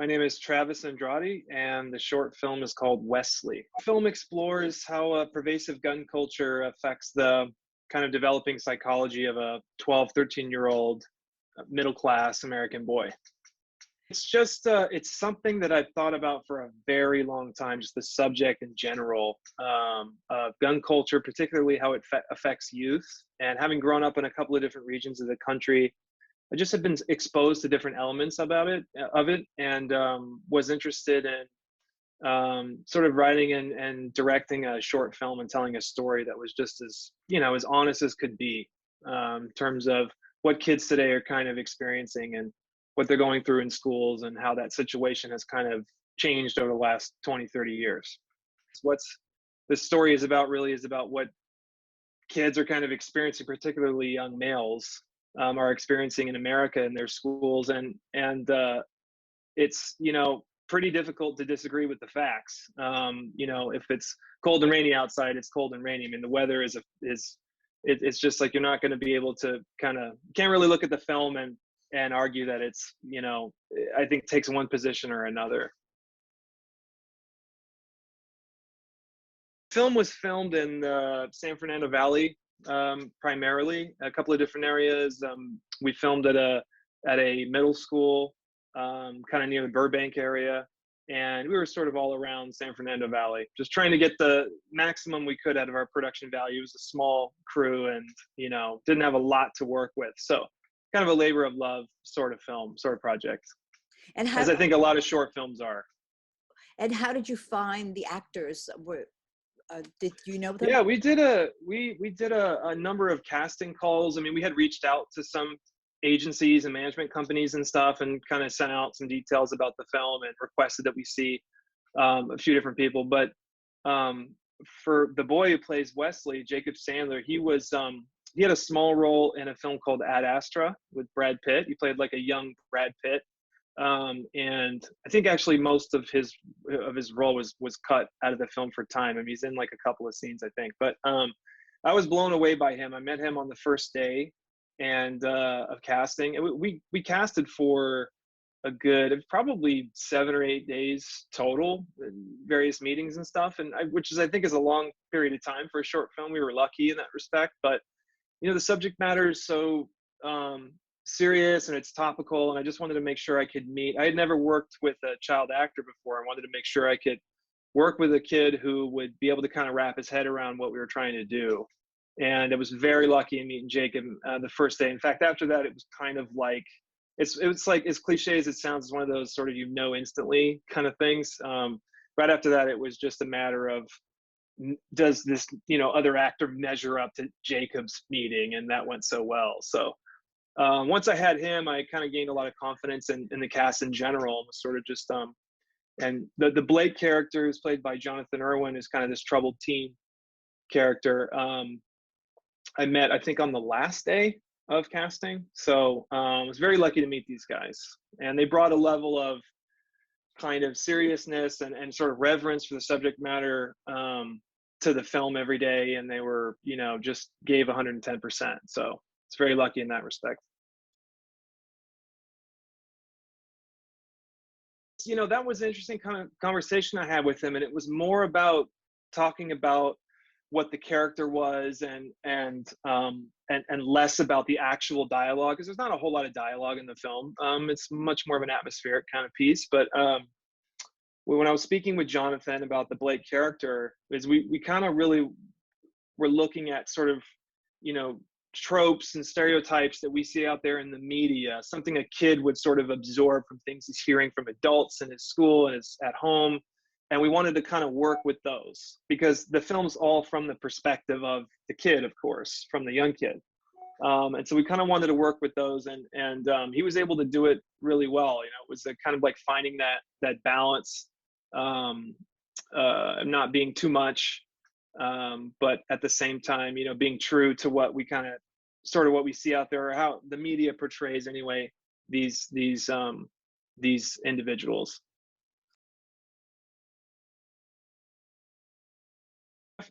My name is Travis Andrade, and the short film is called Wesley. The film explores how a pervasive gun culture affects the kind of developing psychology of a 12, 13-year-old middle-class American boy. It's just, it's something that I've thought about for a very long time, just the subject in general of gun culture, particularly how it affects youth. And having grown up in a couple of different regions of the country, I just have been exposed to different elements of it, and was interested in sort of writing and directing a short film and telling a story that was just as, as honest as could be, in terms of what kids today are kind of experiencing and what they're going through in schools and how that situation has kind of changed over the last 20, 30 years. What's the story is about really is about what kids are kind of experiencing, particularly young males, are experiencing in America in their schools, and it's pretty difficult to disagree with the facts. If it's cold and rainy outside, it's cold and rainy. I mean, the weather it's just like you're not going to be able to can't really look at the film and argue that it's I think takes one position or another. Film was filmed in the San Fernando Valley, primarily a couple of different areas. We filmed at a middle school, kind of near the Burbank area, and we were sort of all around San Fernando Valley, just trying to get the maximum we could out of our production value. It was a small crew, and didn't have a lot to work with, so kind of a labor of love sort of film, sort of project, and as I think a lot of short films are. And how did you find the actors? Did you know them? Yeah, we did a number of casting calls. I mean, we had reached out to some agencies and management companies and stuff, and kind of sent out some details about the film and requested that we see a few different people. But for the boy who plays Wesley, Jacob Sandler, he had a small role in a film called Ad Astra with Brad Pitt. He played like a young Brad Pitt. And I think actually most of his role was cut out of the film for time. I mean, he's in like a couple of scenes, I think. But I was blown away by him. I met him on the first day of casting. And we casted for a good probably 7 or 8 days total, various meetings and stuff. And which I think is a long period of time for a short film. We were lucky in that respect. But the subject matter is so serious and it's topical, and I just wanted to make sure I had never worked with a child actor before. I wanted to make sure I could work with a kid who would be able to kind of wrap his head around what we were trying to do. And I was very lucky in meeting Jacob the first day. In fact, after that, it was kind of like, it's like, as cliche as it sounds, it's one of those sort of instantly kind of things. Right after that, it was just a matter of, does this other actor measure up to Jacob's meeting? And that went so well. So once I had him, I kind of gained a lot of confidence in the cast in general. It was sort of just and the Blake character is played by Jonathan Irwin, is kind of this troubled teen character. I met, I think, on the last day of casting, so I was very lucky to meet these guys, and they brought a level of kind of seriousness and sort of reverence for the subject matter to the film every day, and they were just gave 110%. So it's very lucky in that respect. That was an interesting kind of conversation I had with him, and it was more about talking about what the character was and less about the actual dialogue, because there's not a whole lot of dialogue in the film. It's much more of an atmospheric kind of piece. But when I was speaking with Jonathan about the Blake character, is we kind of really were looking at sort of tropes and stereotypes that we see out there in the media, something a kid would sort of absorb from things he's hearing from adults in his school and his at home. And we wanted to kind of work with those, because the film's all from the perspective of the kid, of course, from the young kid. And so we kind of wanted to work with those, and he was able to do it really well. It was a kind of like finding that balance, not being too much, but at the same time, being true to what we kind of sort of what we see out there, or how the media portrays anyway these individuals.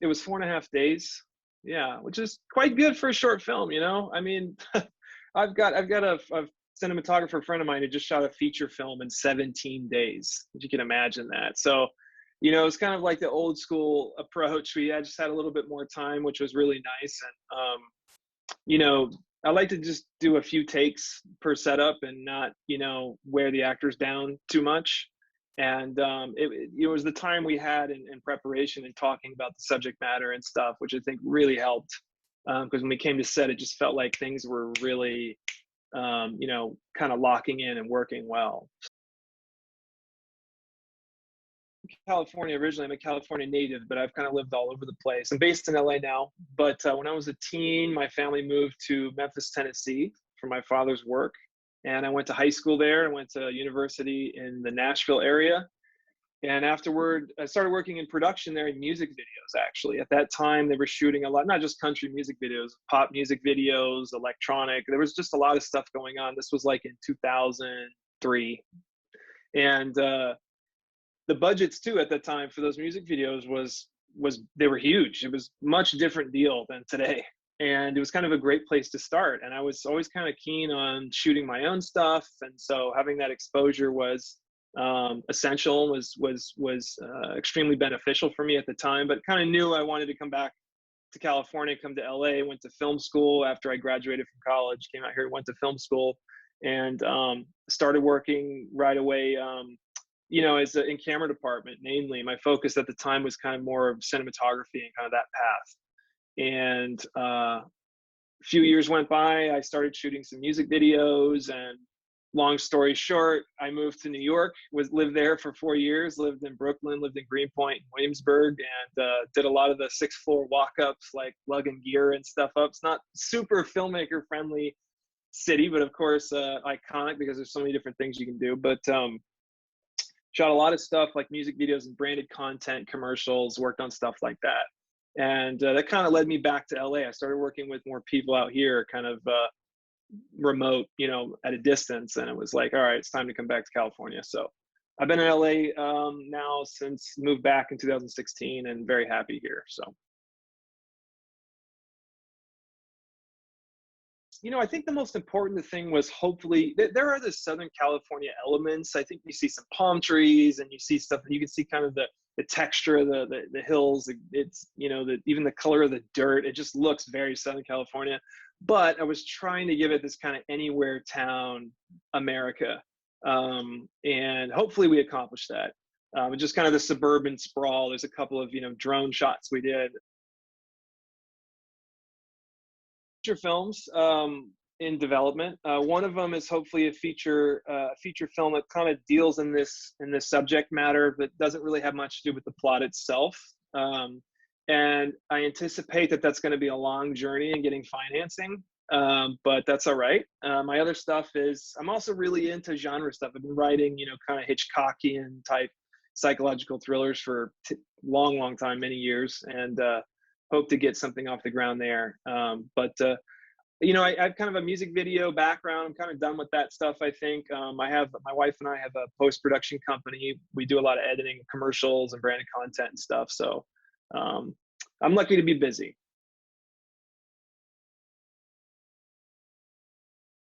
It was 4.5 days, yeah, which is quite good for a short film. I mean, I've got a cinematographer friend of mine had just shot a feature film in 17 days. If you can imagine that. So, you know, it's kind of like the old school approach. I just had a little bit more time, which was really nice. And, you know, I like to just do a few takes per setup and not, you know, wear the actors down too much. And it was the time we had in preparation and talking about the subject matter and stuff, which I think really helped. Because when we came to set, it just felt like things were really, you know, kind of locking in and working well. California originally. I'm a California native, but I've kind of lived all over the place. I'm based in LA now, but when I was a teen, my family moved to Memphis, Tennessee for my father's work. And I went to high school there. I went to university in the Nashville area. And afterward, I started working in production there in music videos, actually. At that time, they were shooting a lot, not just country music videos, pop music videos, electronic. There was just a lot of stuff going on. This was like in 2003. And the budgets too at that time for those music videos was they were huge. It was much different deal than today. And it was kind of a great place to start. And I was always kind of keen on shooting my own stuff. And so having that exposure was essential, was extremely beneficial for me at the time, but kind of knew I wanted to come back to California, come to LA, went to film school after I graduated from college, came out here, went to film school, and started working right away, you know, as in camera department. Namely, my focus at the time was kind of more of cinematography and kind of that path. And a few years went by, I started shooting some music videos, and long story short, I moved to New York, lived there for 4 years, lived in Brooklyn, lived in Greenpoint, Williamsburg, and did a lot of the 6th floor walk-ups, like lugging gear and stuff up. It's not super filmmaker friendly city, but of course iconic because there's so many different things you can do. But shot a lot of stuff like music videos and branded content, commercials, worked on stuff like that. And that kind of led me back to LA. I started working with more people out here, kind of remote, you know, at a distance. And it was like, all right, it's time to come back to California. So I've been in LA now since moved back in 2016, and very happy here. So, you know, I think the most important thing was hopefully there are the Southern California elements. I think you see some palm trees and you see stuff, you can see kind of the texture of the hills. It's, you know, even the color of the dirt, it just looks very Southern California. But I was trying to give it this kind of anywhere town America. And hopefully we accomplished that. Just kind of the suburban sprawl. There's a couple of, you know, drone shots we did. Feature films in development. One of them is hopefully a feature film that kind of deals in this subject matter, but doesn't really have much to do with the plot itself. And I anticipate that that's going to be a long journey in getting financing, but that's all right. My other stuff is I'm also really into genre stuff. I've been writing, you know, kind of Hitchcockian type psychological thrillers for long time, many years, and hope to get something off the ground there. But you know, I have kind of a music video background. I'm kind of done with that stuff, I think. My wife and I have a post-production company. We do a lot of editing, commercials, and branded content and stuff. So I'm lucky to be busy.